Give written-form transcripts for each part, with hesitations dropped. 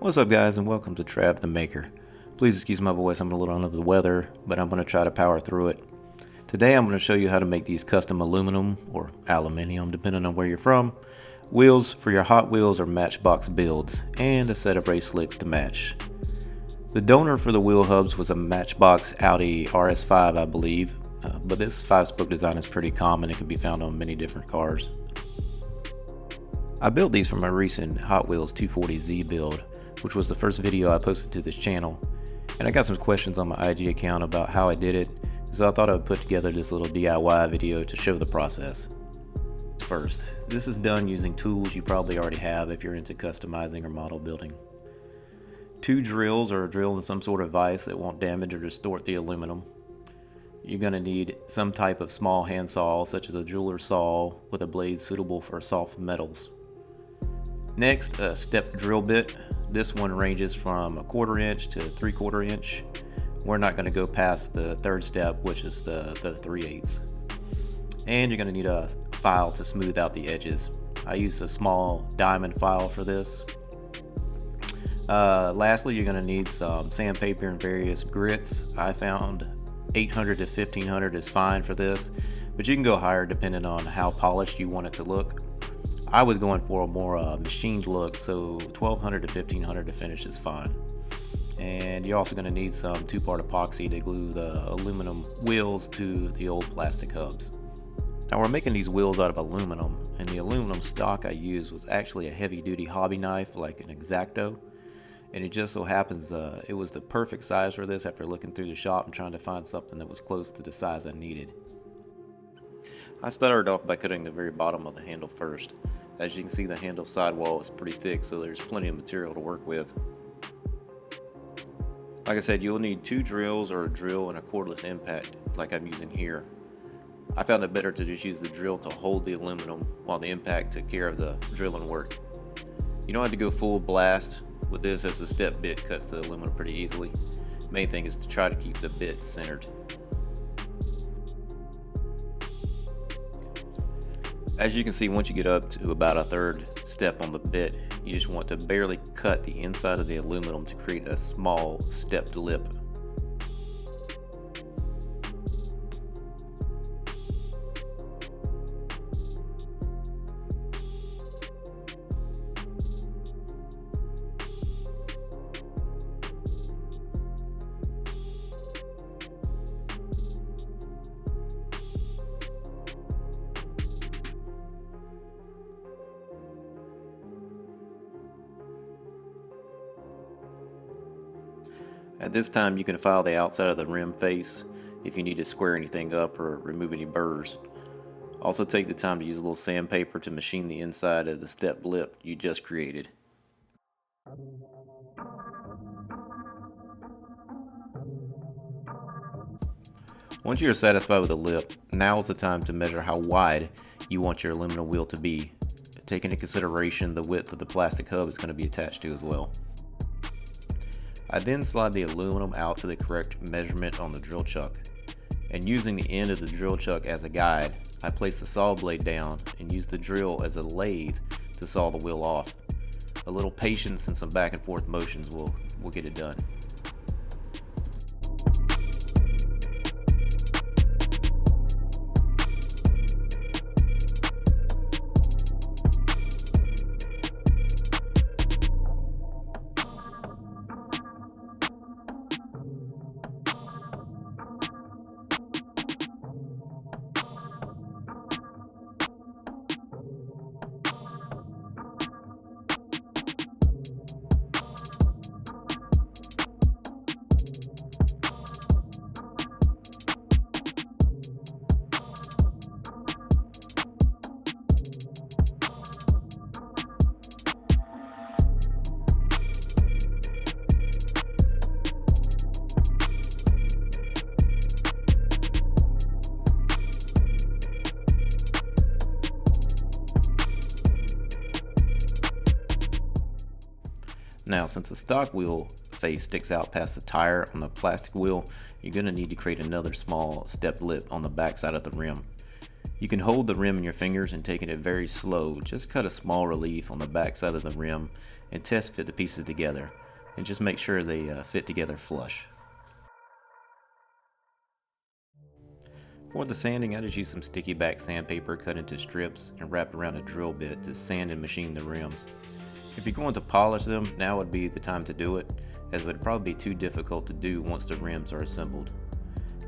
What's up guys, and welcome to Trav the Maker. Please excuse my voice, I'm a little under the weather, but I'm going to try to power through it. Today I'm going to show you how to make these custom aluminum, or aluminium depending on where you're from, wheels for your Hot Wheels or Matchbox builds, and a set of race slicks to match. The donor for the wheel hubs was a Matchbox Audi RS5 I believe, but this 5-spoke design is pretty common and can be found on many different cars. I built these for my recent Hot Wheels 240Z build, which was the first video I posted to this channel, and I got some questions on my IG account about how I did it, so I thought I would put together this little DIY video to show the process. First, this is done using tools you probably already have if you're into customizing or model building. 2 drills or a drill in some sort of vise that won't damage or distort the aluminum. You're going to need some type of small handsaw such as a jeweler's saw with a blade suitable for soft metals. Next, a stepped drill bit. This one ranges from 1/4 inch to 3/4 inch. We're not going to go past the 3rd step, which is the 3/8. And you're going to need a file to smooth out the edges. I used a small diamond file for this. Lastly, you're going to need some sandpaper and various grits. I found 800 to 1500 is fine for this, but you can go higher depending on how polished you want it to look. I was going for a more machined look, so 1200 to 1500 to finish is fine. And you're also going to need some 2-part epoxy to glue the aluminum wheels to the old plastic hubs. Now we're making these wheels out of aluminum, and the aluminum stock I used was actually a heavy-duty hobby knife like an X-Acto, and it just so happens it was the perfect size for this after looking through the shop and trying to find something that was close to the size I needed. I started off by cutting the very bottom of the handle first. As you can see, the handle sidewall is pretty thick, so there's plenty of material to work with. Like I said, you'll need 2 drills or a drill and a cordless impact like I'm using here. I found it better to just use the drill to hold the aluminum while the impact took care of the drilling work. You don't have to go full blast with this, as the step bit cuts the aluminum pretty easily. Main thing is to try to keep the bit centered. As you can see, once you get up to about a 3rd step on the bit, you just want to barely cut the inside of the aluminum to create a small stepped lip. At this time, you can file the outside of the rim face if you need to square anything up or remove any burrs. Also take the time to use a little sandpaper to machine the inside of the step lip you just created. Once you're satisfied with the lip, now is the time to measure how wide you want your aluminum wheel to be, taking into consideration the width of the plastic hub it's going to be attached to as well. I then slide the aluminum out to the correct measurement on the drill chuck, and using the end of the drill chuck as a guide, I place the saw blade down and use the drill as a lathe to saw the wheel off. A little patience and some back and forth motions will get it done. Now, since the stock wheel face sticks out past the tire on the plastic wheel, you're going to need to create another small step lip on the back side of the rim. You can hold the rim in your fingers and taking it very slow, just cut a small relief on the back side of the rim and test fit the pieces together, and just make sure they fit together flush. For the sanding, I just used some sticky back sandpaper cut into strips and wrapped around a drill bit to sand and machine the rims. If you're going to polish them, now would be the time to do it, as it would probably be too difficult to do once the rims are assembled.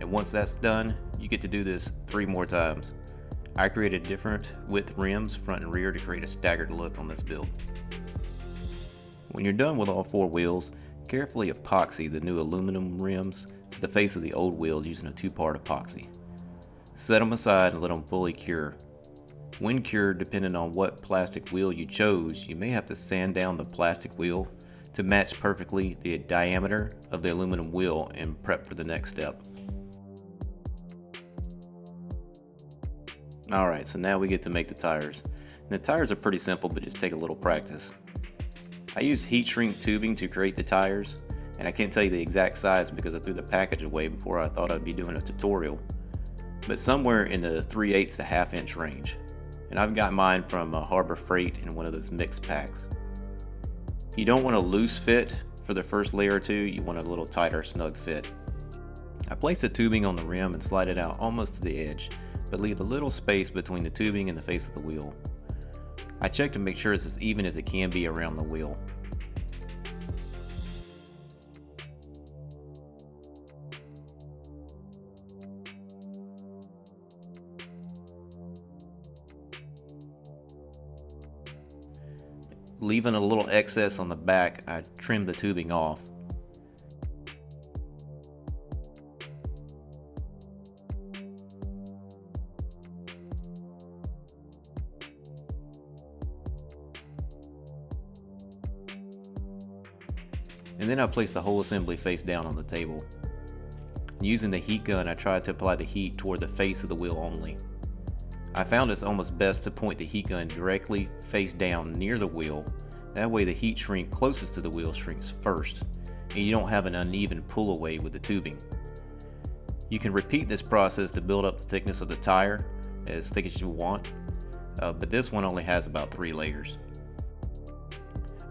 And once that's done, you get to do this 3 more times. I created different width rims, front and rear, to create a staggered look on this build. When you're done with all 4 wheels, carefully epoxy the new aluminum rims to the face of the old wheels using a 2-part epoxy. Set them aside and let them fully cure. When cured, depending on what plastic wheel you chose, you may have to sand down the plastic wheel to match perfectly the diameter of the aluminum wheel and prep for the next step. Alright, so now we get to make the tires. And the tires are pretty simple, but just take a little practice. I used heat shrink tubing to create the tires, and I can't tell you the exact size because I threw the package away before I thought I'd be doing a tutorial. But somewhere in the 3/8 to 1/2 inch range. And I've got mine from Harbor Freight in one of those mixed packs. You don't want a loose fit for the first layer or two, you want a little tighter, snug fit. I placed the tubing on the rim and slide it out almost to the edge, but leave a little space between the tubing and the face of the wheel. I check to make sure it's as even as it can be around the wheel. Leaving a little excess on the back, I trimmed the tubing off. And then I placed the whole assembly face down on the table. Using the heat gun, I tried to apply the heat toward the face of the wheel only. I found it's almost best to point the heat gun directly face down near the wheel. That way the heat shrink closest to the wheel shrinks first, and you don't have an uneven pull away with the tubing. You can repeat this process to build up the thickness of the tire as thick as you want, but this one only has about 3 layers.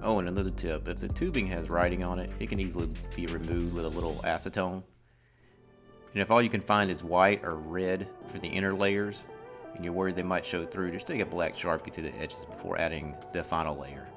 Oh, and another tip, if the tubing has writing on it, it can easily be removed with a little acetone. And if all you can find is white or red for the inner layers, and you're worried they might show through, just take a black Sharpie to the edges before adding the final layer.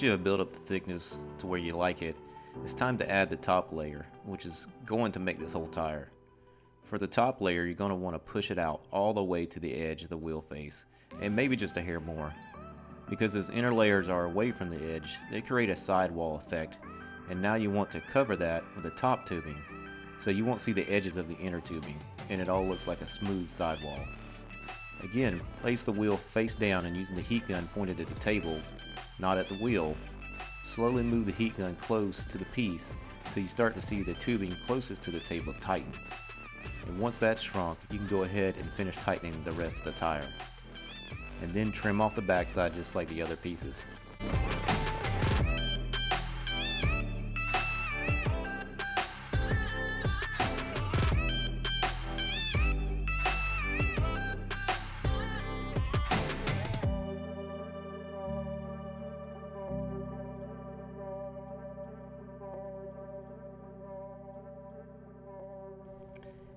Once you have built up the thickness to where you like it, it's time to add the top layer, which is going to make this whole tire. For the top layer, you're going to want to push it out all the way to the edge of the wheel face, and maybe just a hair more. Because those inner layers are away from the edge, they create a sidewall effect, and now you want to cover that with the top tubing, so you won't see the edges of the inner tubing, and it all looks like a smooth sidewall. Again, place the wheel face down and using the heat gun pointed at the table, not at the wheel. Slowly move the heat gun close to the piece until you start to see the tubing closest to the table tighten. And once that's shrunk, you can go ahead and finish tightening the rest of the tire. And then trim off the backside just like the other pieces.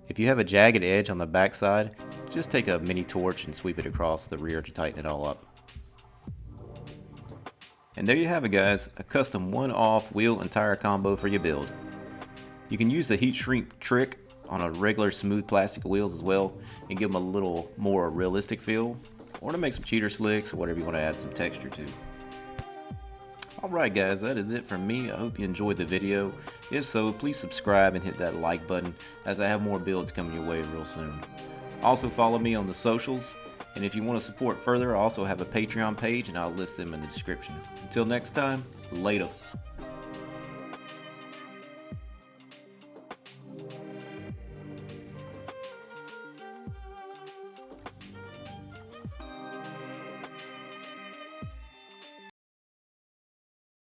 If you have a jagged edge on the backside, just take a mini torch and sweep it across the rear to tighten it all up. And there you have it, guys, a custom one-off wheel and tire combo for your build. You can use the heat shrink trick on a regular smooth plastic wheels as well and give them a little more realistic feel, or to make some cheater slicks or whatever you want to add some texture to. Alright guys, that is it from me. I hope you enjoyed the video. If so, please subscribe and hit that like button as I have more builds coming your way real soon. Also follow me on the socials, and if you want to support further, I also have a Patreon page and I'll list them in the description. Until next time, later.